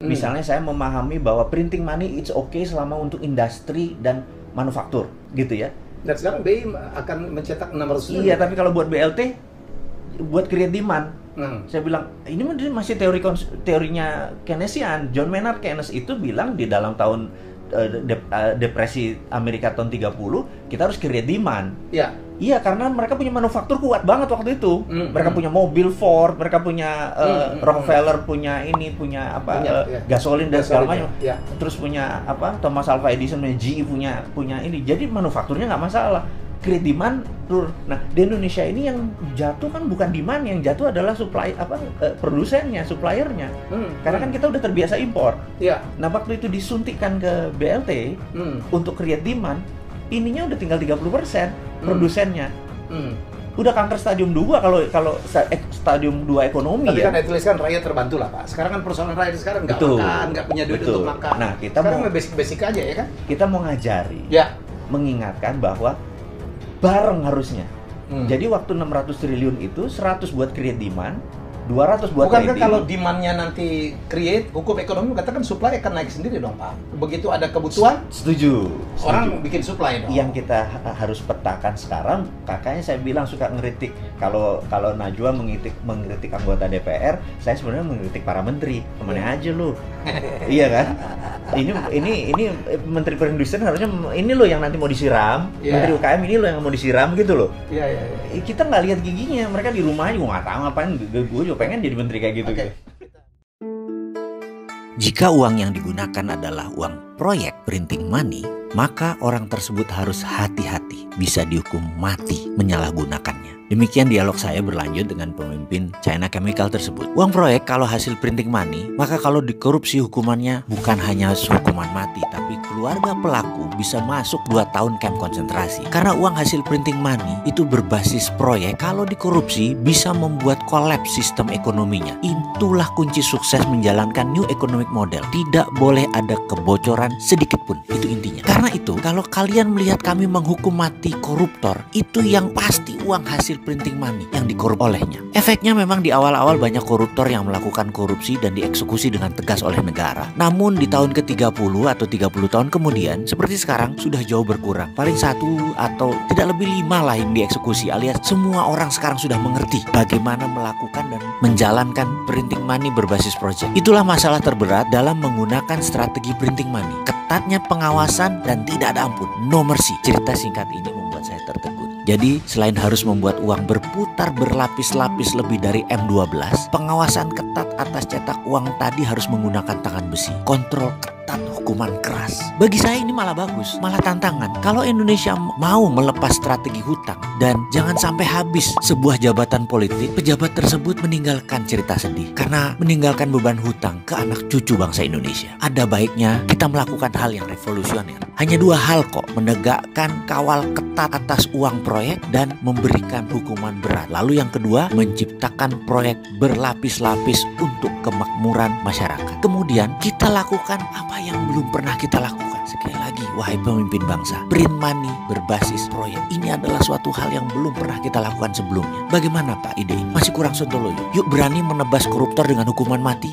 Misalnya saya memahami bahwa printing money it's okay selama untuk industri dan manufaktur, gitu ya. Dan sekarang BI akan mencetak 600 triliun. Iya, tapi kalau buat BLT, buat create demand, saya bilang ini masih teorinya Keynesian. John Maynard Keynes itu bilang di dalam tahun depresi Amerika tahun 30, kita harus create demand. Iya. Iya, karena mereka punya manufaktur kuat banget waktu itu. Mereka punya mobil Ford, mereka punya Rockefeller punya gasolin dan segala macam. Ya. Terus punya Thomas Alva Edison punya GE punya ini. Jadi manufakturnya nggak masalah. Create demand turun. Nah, di Indonesia ini yang jatuh kan bukan demand, yang jatuh adalah produsennya, suppliernya. Karena kan kita udah terbiasa impor. Iya. Nah, waktu itu disuntikkan ke BLT untuk create demand, ininya udah tinggal 30% produsennya. Udah kanker stadium 2 kalau stadium 2 ekonomi. Tapi ya. kan at least kan rakyat terbantu lah, Pak. Sekarang kan persoalan rakyat sekarang nggak makan, nggak punya duit untuk makan. Nah, kita sekarang mau basic aja ya kan? Kita mau ngajari. Ya. Mengingatkan bahwa bareng harusnya. Jadi waktu 600 triliun itu 100 buat create demand, 200 buat Bukankah trading. kalau demand-nya nanti create, hukum ekonomi katakan supply akan naik sendiri dong, Pak. Begitu ada kebutuhan, Setuju. orang bikin supply dong. Yang kita harus petakan sekarang, kakaknya saya bilang suka ngeritik. Kalau Najwa mengkritik anggota DPR, saya sebenarnya mengkritik para menteri. Kemana aja lu? Iya kan? Ini Menteri Perindustrian harusnya ini loh yang nanti mau disiram. Menteri UKM ini loh yang mau disiram gitu loh. Iya. Kita nggak lihat giginya, mereka di rumah juga nggak tahu ngapain. Gue juga pengen jadi menteri kayak gitu. Okay. Jika uang yang digunakan adalah uang proyek printing money, maka orang tersebut harus hati-hati, bisa dihukum mati menyalahgunakannya. Demikian dialog saya berlanjut dengan pemimpin China Chemical tersebut. Uang proyek kalau hasil printing money, maka kalau dikorupsi hukumannya bukan hanya hukuman mati, tapi keluarga pelaku bisa masuk 2 tahun kamp konsentrasi. Karena uang hasil printing money itu berbasis proyek, kalau dikorupsi bisa membuat kolaps sistem ekonominya. Itulah kunci sukses menjalankan New Economic Model. Tidak boleh ada kebocoran sedikit pun, itu intinya. Karena itu, kalau kalian melihat kami menghukum mati koruptor, itu yang pasti uang hasil printing money yang dikorup olehnya. Efeknya memang di awal-awal banyak koruptor yang melakukan korupsi dan dieksekusi dengan tegas oleh negara. Namun di tahun ke-30 atau 30 tahun kemudian, seperti sekarang sudah jauh berkurang. Paling 1 atau tidak lebih 5 lah yang dieksekusi, alias semua orang sekarang sudah mengerti bagaimana melakukan dan menjalankan printing money berbasis project. Itulah masalah terberat dalam menggunakan strategi printing money. Ketatnya pengawasan dan tidak ada ampun, no mercy. Cerita singkat ini membuat saya tertegun. Jadi selain harus membuat uang berputar berlapis-lapis lebih dari M12, pengawasan ketat atas cetak uang tadi harus menggunakan tangan besi. Kontrol ketat, hukuman keras. Bagi saya ini malah bagus, malah tantangan. Kalau Indonesia mau melepas strategi hutang dan jangan sampai habis sebuah jabatan politik, pejabat tersebut meninggalkan cerita sedih karena meninggalkan beban hutang ke anak cucu bangsa Indonesia. Ada baiknya kita melakukan hal yang revolusioner. Hanya 2 hal kok, menegakkan kawal ketat atas uang proyek dan memberikan hukuman berat. Lalu yang kedua, menciptakan proyek berlapis-lapis untuk kemakmuran masyarakat. Kemudian kita lakukan apa yang belum pernah kita lakukan. Sekali lagi, wahai pemimpin bangsa, print money berbasis proyek. Ini adalah suatu hal yang belum pernah kita lakukan sebelumnya. Bagaimana Pak ide ini? Masih kurang sontoloyo. Yuk berani menebas koruptor dengan hukuman mati.